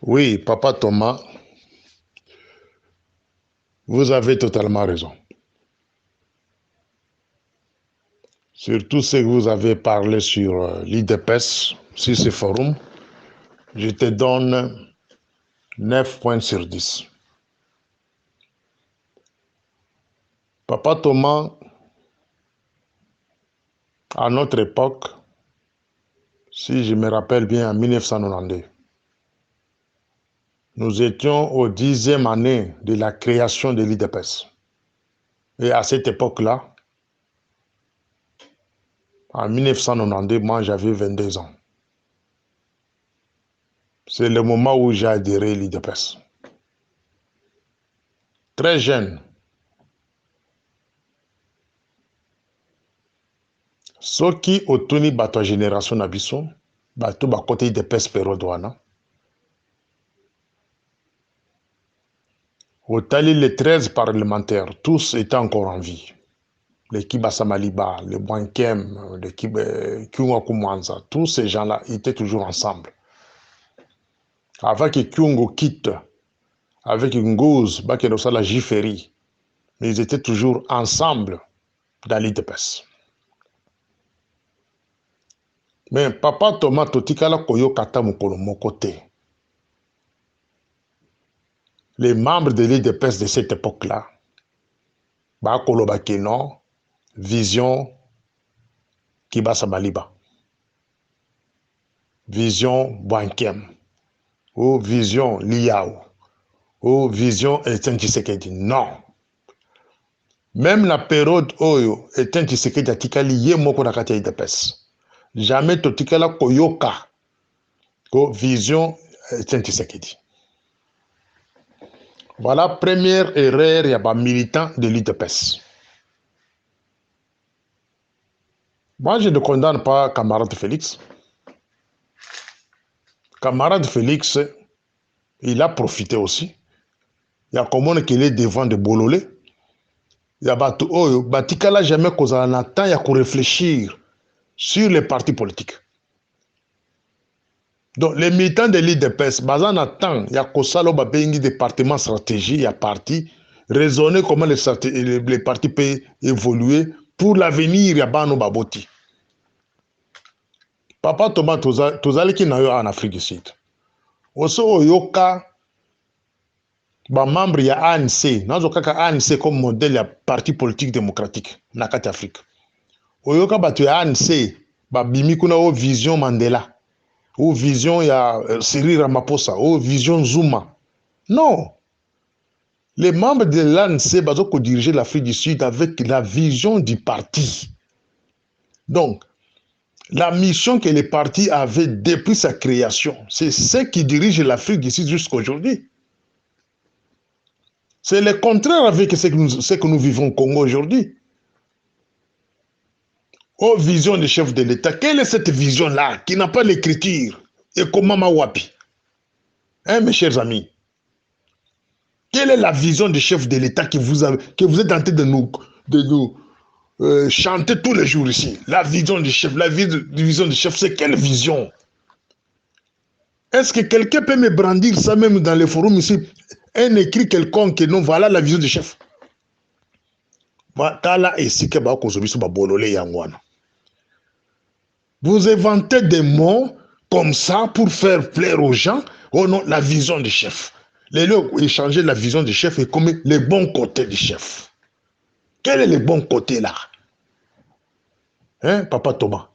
Oui, Papa Thomas, vous avez totalement raison. Sur tout ce que vous avez parlé sur l'IDPS, sur ce forum, je te donne 9 points sur 10. Papa Thomas, à notre époque, si je me rappelle bien, en 1992, nous étions au 10e année de la création de l'IDPS. Et à cette époque-là, en 1992, moi j'avais 22 ans. C'est le moment où j'ai adhéré à l'IDPS. Très jeune. Soki otuni bato ya génération na biso, bato bakote IDPS période wana. Otali les 13 parlementaires, tous étaient encore en vie. L'équipe Assamaliba, le Bwankem, l'équipe Kyungo Kumwanza, tous ces gens-là étaient toujours ensemble. Avant que Kyungo quitte, avec Ngoz, Bakedosa la Jiferi, mais ils étaient toujours ensemble dans l'IDPS. Mais Papa Thomas Totikala Koyo Kata Mokolo Mokote. Les membres de l'IDPS de cette époque-là, Bakolo Bakeno, Vision Kibasa Baliba, Vision Bwankem, ou Vision Liao, ou Vision Etienne Tshisekedi. Non. Même la période Oyo, Etienne Tshisekedi a tikali ye moko na kati ya IDPS. Jamais totikala koyoka ko Vision Etienne Tshisekedi. Voilà première erreur ya ba militant de l'IDPS. Moi, je ne condamne pas camarade Félix. Camarade Félix, il a profité aussi. Il y a comment qu'il est devant de Bololé. Il y a bato oyo batikala jamais kozala na temps ya ko réfléchir sur les partis politiques. Donc les militants de l'IDPS baza na temps ya kosala ba bengi département stratégie ya parti raisonner comment les partis peuvent évoluer pour l'avenir ya bano baboti. Papa Thomas tozali ki na yo en Afrique du Sud. Oso oyoka ba membre ya ANC, nazo kaka ANC comme modèle ya parti politique démocratique na kati Afrique. Oyoka bato ya ANC ba bimi kuna o vision Mandela, o vision ya Cyril Ramaphosa, o vision Zuma. Non. Les membres de l'ANC bazo ko diriger l'Afrique du Sud avec la vision du parti. Donc, la mission que les partis avaient depuis sa création, c'est ce qui dirige l'Afrique du Sud jusqu'à aujourd'hui. C'est le contraire avec ce que nous vivons au Congo aujourd'hui. Oh, vision du chef de l'État. Quelle est cette vision-là qui n'a pas l'écriture? Et comment Mawapi? Hein, mes chers amis? Quelle est la vision du chef de l'État que vous êtes en train de nous chanter tous les jours ici? La vision du chef, vision du chef, c'est quelle vision? Est-ce que quelqu'un peut me brandir ça même dans les forums ici? Un écrit quelconque que non, voilà la vision du chef. Vous inventez des mots comme ça pour faire plaire aux gens. Oh non, la vision du chef. Les gens échanger la vision du chef et comme les bons côtés du chef. Quel est le bon côté là? Hein, Papa Thomas?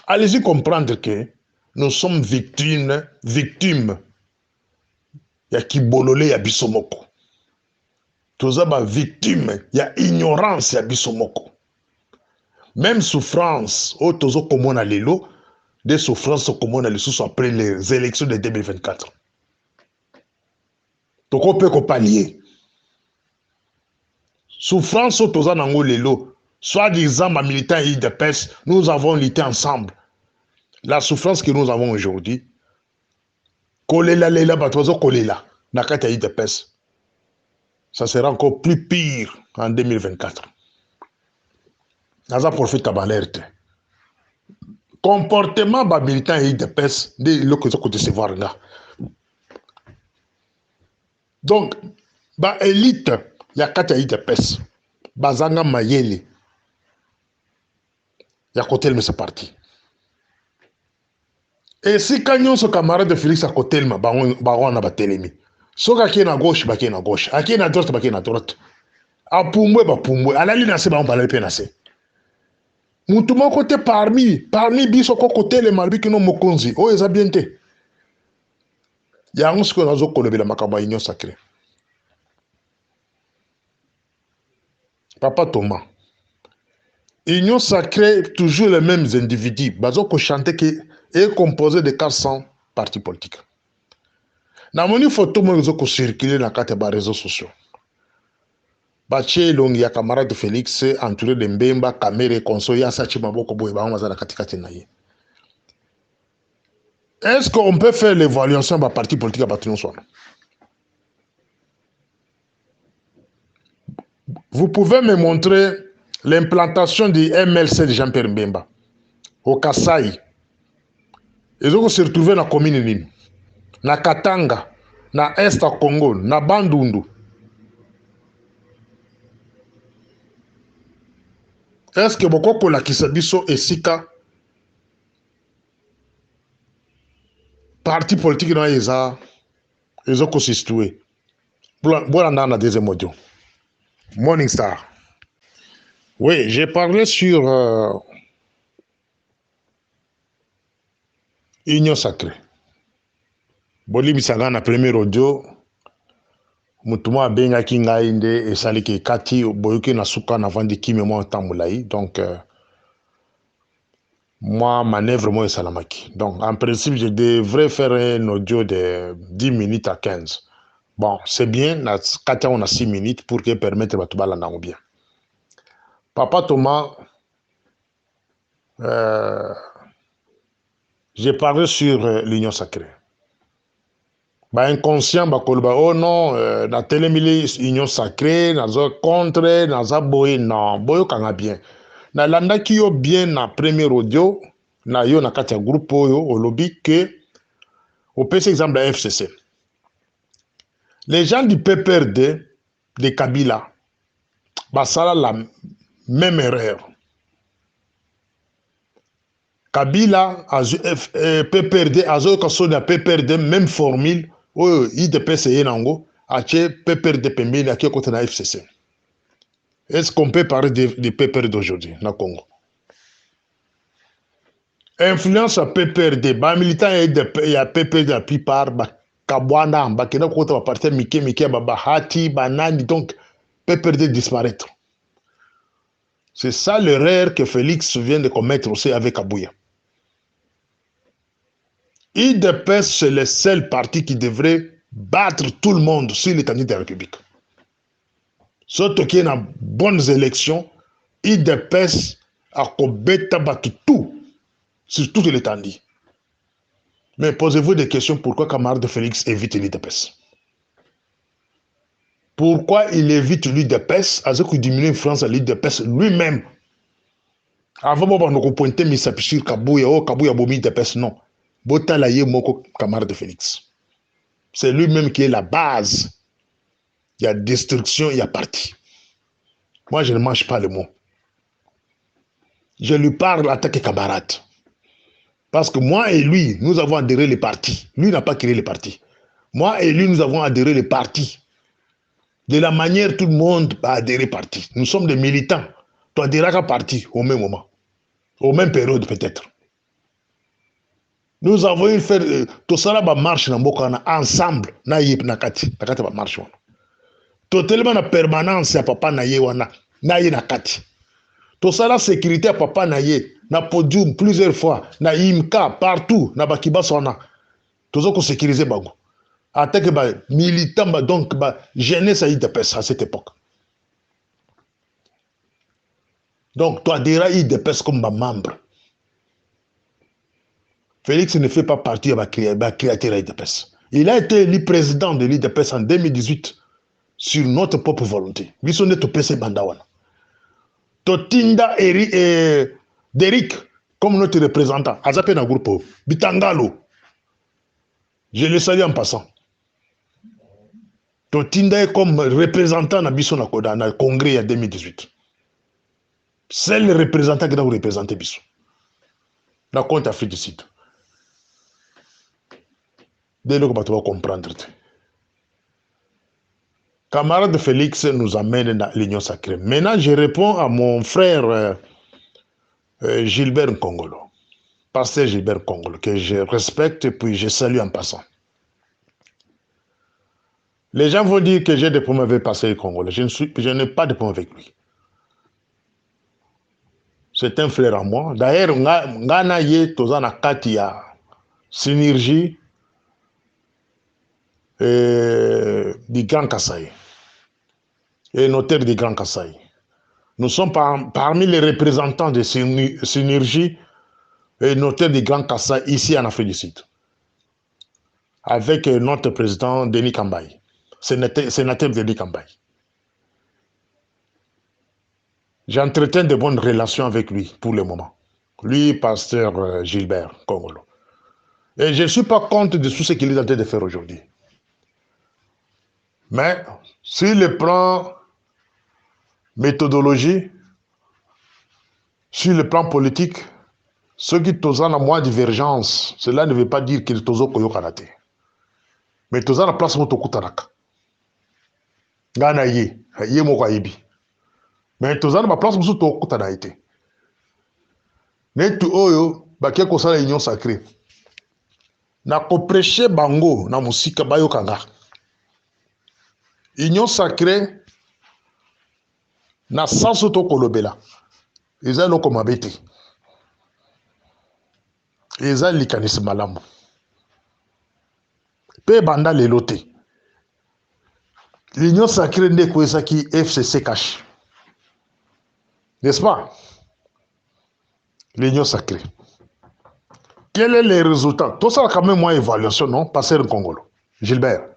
Allez-y comprendre que nous sommes victimes ya kibololé ya bisomoko. Toza ba victime ya ignorance ya bisomoko. Même souffrance, au tozo komona lelo, des souffrances komona lesusu après les élections de 2024. Toko pe ko pallier. Souffrance au toza nango lelo, soi-disant ma militant IDPS, nous avons lutté ensemble. La souffrance que nous avons aujourd'hui, kolela lela batozo kolela, nakata IDPS, ça sera encore plus pire en 2024. Naza profite à balerte. comportement ba militant et de pes de le ko décevoir là. Donc ba élite ya kata de pes bazanga mayele ya kotelma ce parti. Et si quand ce camarade de Félix a kotelma ba na ba telemi. Soka qui est à gauche ba qui est à gauche, a qui est à droite ba qui est à droite. A pumbwe ba pumbwe, alali na se ba on ba le pe na se. Mutu moko te parmi biso ko kotele malbi kino mokonzi o eza bien te. Yango siko nazo kolobela makambo union sacrée. Papa Thomas. Union sacrée, toujours les mêmes individus. Bazo ko chanter que est composé de 400 partis politiques. Na moni photo mo ko circuler na kati ba réseaux sociaux. Bache longi ya camarade Félix entouré de Mbemba, Kamere, Konso, ya sachi maboko boye ba mazala katikati na ye. Est-ce qu'on peut faire l'évaluation de parti politique à partir de soi? Vous pouvez me montrer l'implantation du MLC de Jean-Pierre Mbemba au Kasaï. Ils ont se retrouvé dans la commune, na Katanga, na Est Congo, na Bandundu. Est-ce que beaucoup pour la Kisabiso et Sika parti politique dans les arts, ils ont constitué. Voilà dans la deuxième audio. Morning Star. Oui, j'ai parlé sur Union sacrée. Boli bisaga na premier audio. Mutuma benga kinga inde et salike kati boyoke na suka na vandi kimi mo tamulai. Donc moi manœuvre moi salamaki. Donc en principe je devrais faire un audio de 10 minutes à 15. Bon, c'est bien, kati on a 6 minutes pour que permettre batubala na bien. Papa Thomas, j'ai parlé sur l'union sacrée. Bah inconscient, bah oh non, na télémili union sacrée, na zo contre, na za boye, non, boyo kanga bien. Na landa ki yo bien na premier audio, na yo na katia groupe yo, au lobby que, au PC exemple de FCC. Les gens du PPRD, de Kabila, bah ça la même erreur. Kabila, PPRD, Azo Kassona, PPRD, même formule, où IDPS et Nango, Ache, PPRD, Pembe, à qui côté de la FCC. Est-ce qu'on peut parler de PPRD d'aujourd'hui, dans le Congo? Influence à PPRD, bah, militant et à PPRD, la plupart, bah, Kabwana, bah, qui n'a côté de partir Mike, bah, Hati, Banani, donc, PPRD disparaître. C'est ça l'erreur que Félix vient de commettre aussi avec Abouya. IDPS, c'est le seul parti qui devrait battre tout le monde sur l'étendue de la République. Surtout qu'il y a bonnes élections, IDPS a battu tout, sur toute l'étendue. Mais posez-vous des questions, pourquoi camarade de Félix évite l'IDPS? Pourquoi il évite l'IDPS, à ce qu'il diminue l'influence de l'IDPS lui-même? Avant, on a pointé Missapishir Kabouya, oh Kabouya Bomi IDPS, non. Botalaye Moko, camarade de Félix. C'est lui-même qui est la base. Il y a destruction, il y a parti. Moi, je ne mange pas le mot. Je lui parle en tant que camarade. Parce que moi et lui, nous avons adhéré les partis. Lui n'a pas créé les partis. Moi et lui, nous avons adhéré les partis. De la manière tout le monde a adhéré parti. Nous sommes des militants. Tu adhères à parti au même moment. Au même période peut-être. Nous avons eu faire tout ça là marche na mbokana ensemble na yip na kati ba marche wana. Totalement na permanence ya papa na ye wana na ye na kati. Tout ça là sécurité ya papa na ye na podium plusieurs fois na imka partout na bakiba sona. Tozo ko sécuriser bango. Attaque ba militant ba donc ba jeunesse a IDPS à cette époque. Donc toi adhérer à IDPS comme membre. Félix ne fait pas partie de la créature de l'IDPS. Il a été élu président de l'IDPS en 2018 sur notre propre volonté. Bisonne to PC Bandawana. Totinda Derrick comme notre représentant, Azape na groupe, Bitangalo. Je le salue en passant. Totinda est comme représentant na biso na koda na congrès en 2018. C'est le représentant qui doit représenter biso. Na compte Afrique du Sud. Dès lors que tu vas comprendre. Camarade Félix nous amène dans l'Union sacrée. Maintenant, je réponds à mon frère Gilbert Nkongolo. Pasteur Gilbert Nkongolo, que je respecte et puis je salue en passant. Les gens vont dire que j'ai des problèmes avec Pasteur Nkongolo. Je n'ai pas de problème avec lui. C'est un frère à moi. D'ailleurs, ngana ye tozana katia synergie du Grand Kasaï et notaire du Grand Kasaï. Nous sommes parmi les représentants de synergie et notaire du Grand Kasaï ici en Afrique du Sud. Avec notre président Denis Kambaye, sénateur Denis Kambaye. J'entretiens de bonnes relations avec lui pour le moment. Lui, pasteur Gilbert Nkongolo. Et je ne suis pas contre de tout ce qu'il est en train de faire aujourd'hui. Mais, sur le plan méthodologie, sur le plan politique, ceux qui ont la moins divergence, cela ne veut pas dire qu'ils ont koyo karate. Mais ils ont la place moto kutaraka. Gana ye moko ayebi. Mais ils ont la place moto kutaraka. Netu oyo bakia kosala union sacrée. Na ko prêcher bango na musika bayo kanga. Union sacrée na sanso to kolobela. Eza loko mabete. Eza likanisi malamu. Pe banda lelote. L'union sacrée n'est que qui FCC cache. N'est-ce pas? L'union sacrée. Quel est le résultat? Tout ça, quand même, moins évaluation, non? Passer le Congolo. Gilbert.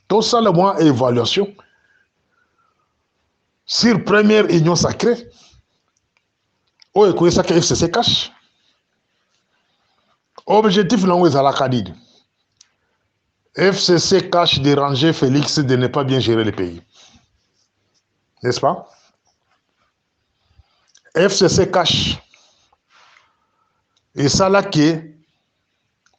Tout ça, le moins évaluation. Sur première union sacrée. Où est-ce que ça que FCC cache? Objectif, là, où est-ce la cadide? FCC cache déranger Félix de ne pas bien gérer le pays. N'est-ce pas? FCC cache. Et ça là que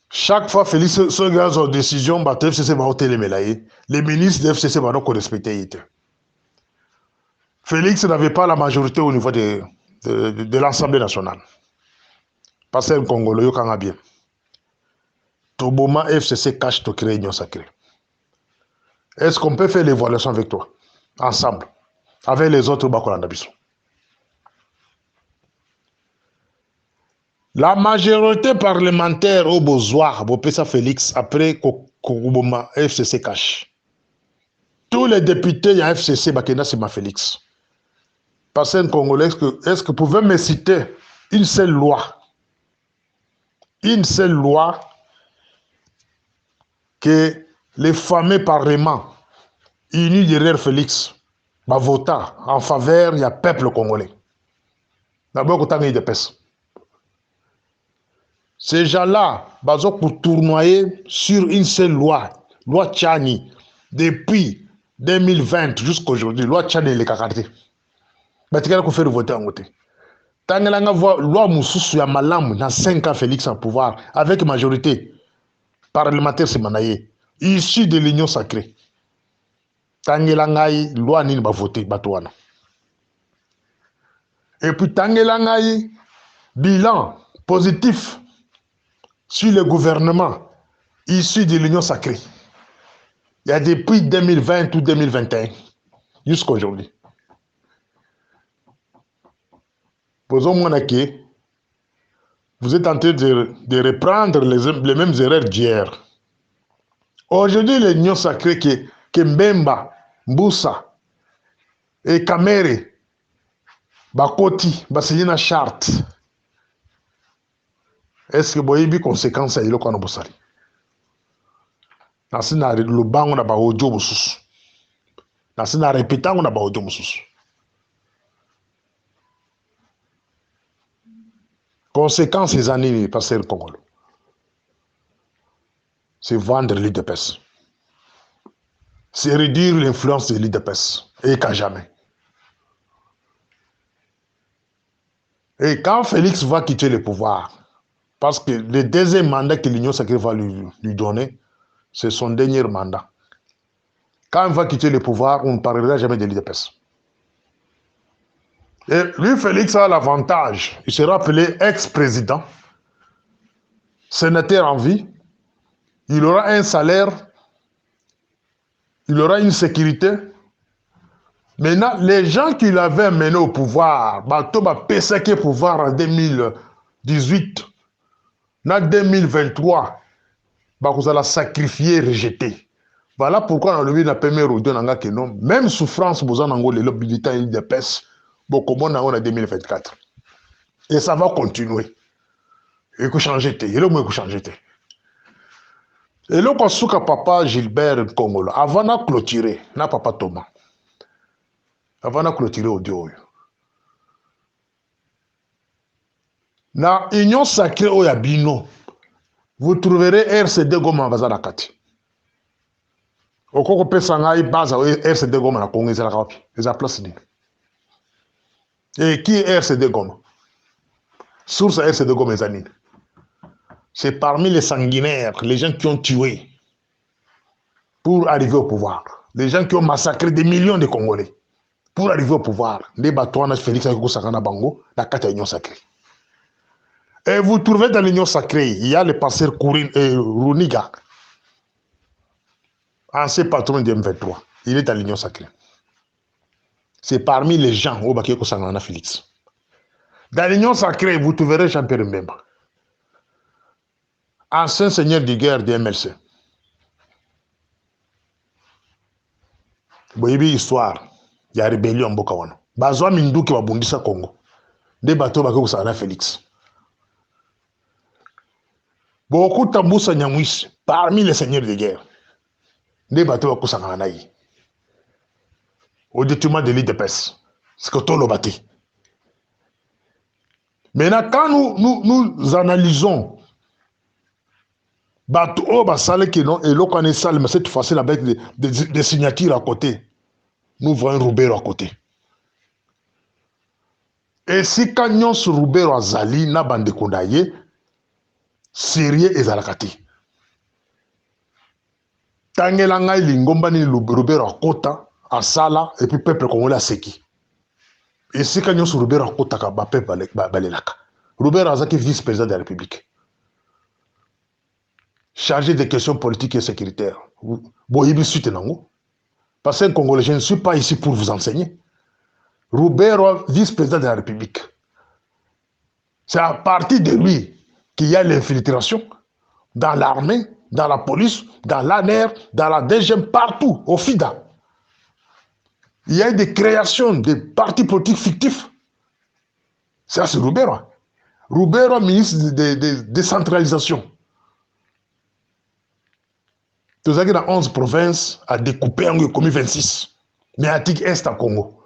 chaque fois Félix se gaz en décision, FCC va ôter les mélaillés. Les ministres de FCC vont donc respecter. Félix n'avait pas la majorité au niveau de l'Assemblée nationale. Parce que le Congolais, il y a bien. Toboma FCC cache to créer union sacrée. Est-ce qu'on peut faire l'évaluation avec toi? Ensemble. Avec les autres Bakolandabissou. La majorité parlementaire au besoin, Bopesa Félix, après Koboma FCC cache. Tous les députés de la FCC, Bakena Sima Félix. Parce que Congolais, est-ce que vous pouvez me citer une seule loi? Une seule loi que les fameux parlements unis derrière Félix va voter en faveur du peuple congolais. D'abord, vous avez des personnes. Ces gens-là, ils ont tournoyer sur une seule loi, loi Tchani, depuis 2020 jusqu'à aujourd'hui, loi Tchani et les Kakarte. Ils ont fait voter en côté. Tant que la loi Moussou ya Malam dans 5 ans, Félix en pouvoir, avec majorité parlementaire Semanaye, issu de l'union sacrée. Tant que la loi ni va voter, Batouana. Et puis tant que la bilan positif sur le gouvernement issu de l'union sacrée. Il y a depuis 2020 ou 2021 jusqu'à aujourd'hui. Posons-moi que vous êtes en train de reprendre les mêmes erreurs d'hier. Aujourd'hui, l'union sacrée que Mbemba, Mboussa et Kamere, Bakoti, Basilina charte. Est-ce que vous avez des conséquences à l'île qu'on a besoin? Nasi na le bango na ba audio mususu. Nasi na répétant na ba audio mususu. Conséquence des années passées au Congo, c'est vendre l'UDPS. C'est réduire l'influence de l'UDPS. Et qu'à jamais. Et quand Félix va quitter le pouvoir, parce que le deuxième mandat que l'Union sacrée va lui donner, c'est son dernier mandat. Quand il va quitter le pouvoir, on ne parlera jamais de l'UDPS. Et lui, Félix a l'avantage, il sera appelé ex-président, sénateur en vie, il aura un salaire, il aura une sécurité. Maintenant, les gens qui l'avaient mené au pouvoir, bateau va PSK pouvoir en 2018, en 2023, vous allez sacrifier, rejeter. Voilà pourquoi on a levé la première audio que non, même souffrance, vous en avez le militant de pêche, beaucoup moins en 2024. Et ça va continuer. Il faut changer. Il faut changer. Et là, quand souka papa Gilbert Congolo, avant de clôturer, na papa Thomas, avant de clôturer audio, na Union Sacrée Oyabino, vous trouverez RCD Goma Bazana Kati. Au Koko Pesanga, il base RCD Goma na Congo, ils ont place. Et qui est RCD Goma? Source RCD Goma Zanine. C'est parmi les sanguinaires, les gens qui ont tué pour arriver au pouvoir. Les gens qui ont massacré des millions de Congolais pour arriver au pouvoir. Les bâtons, Félix Sakana Bango, la carte Union Sacrée. Et vous trouvez dans l'Union Sacrée, il y a le pasteur Rouniga, ancien patron de M23. Il est dans l'Union Sacrée. C'est parmi les gens au Bakeko Sangana Félix. Dans l'Union Sacrée, vous trouverez Jean-Pierre Mbemba, ancien seigneur de guerre de MLC. Boyebi histoire, il y a rébellion en Bokawana. Bazwa Minduki wa Bundisa Congo. Des bateaux Bakeko Sangana Félix. Beaucoup Tamboussa Nyamwis, parmi les seigneurs de guerre. Des bateaux Bakeko Sangana yi. Au détriment de l'IDPS. C'est que tout le bâti. Maintenant, quand nous analysons bateau basale qui non et l'eau qu'on est sale, mais cette fois-ci avec des signatures à côté, nous voyons Roubero à côté. Et si quand nous sommes Roubero à Zali, na bande kondaye, sérieux et zalakati. Tangelanga lingomba ni Roubero à Kota, à Sala, et puis peuple congolais à Seki. Et si quand nous sommes Roubero à Kota, ba peuple balelaka. Roubero Azaki, vice-président de la République. Chargé des questions politiques et sécuritaires. Parce qu'un Congolais, je ne suis pas ici pour vous enseigner. Roubero, vice-président de la République. C'est à partir de lui qu'il y a l'infiltration dans l'armée, dans la police, dans l'ANR, dans la DGM, partout, au FIDA. Il y a eu des créations de partis politiques fictifs. Ça, c'est Roubero. Roubero, ministre de décentralisation. Tout ça dans 11 provinces a découpé en commis 26. Mais à Tic Est à Congo.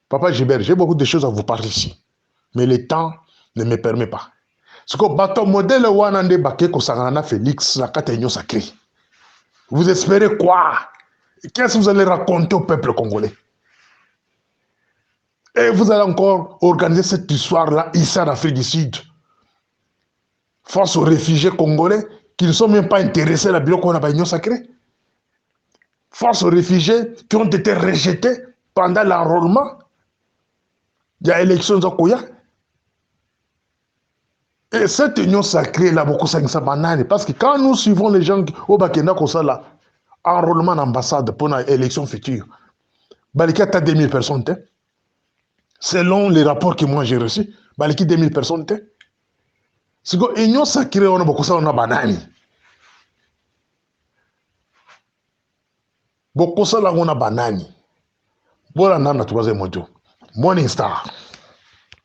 Papa Gilbert, j'ai beaucoup de choses à vous parler ici. Mais le temps ne me permet pas. Ce que bateau modèle Wanande Baké Kosangana Félix, la Union Sacrée. Vous espérez quoi? Qu'est-ce que vous allez raconter au peuple congolais? Et vous allez encore organiser cette histoire-là ici en Afrique du Sud. Face aux réfugiés congolais qui ne sont même pas intéressés à la bio qu'on a l'Union Sacrée. Face aux réfugiés qui ont été rejetés pendant l'enrôlement. Il y a élection Zokoya. Et cette union sacrée là, beaucoup ça banane. Parce que quand nous suivons les gens au Bakena comme ça là, enrôlement d'ambassade pour une élection future, Baliki a 2000 personnes. Selon les rapports que moi j'ai reçus, Baliki 2000 personnes. C'est que l'union sacrée, on a beaucoup ça, on a banane. Beaucoup ça là, on a banane. Voilà, on a troisième audio. Morning Star.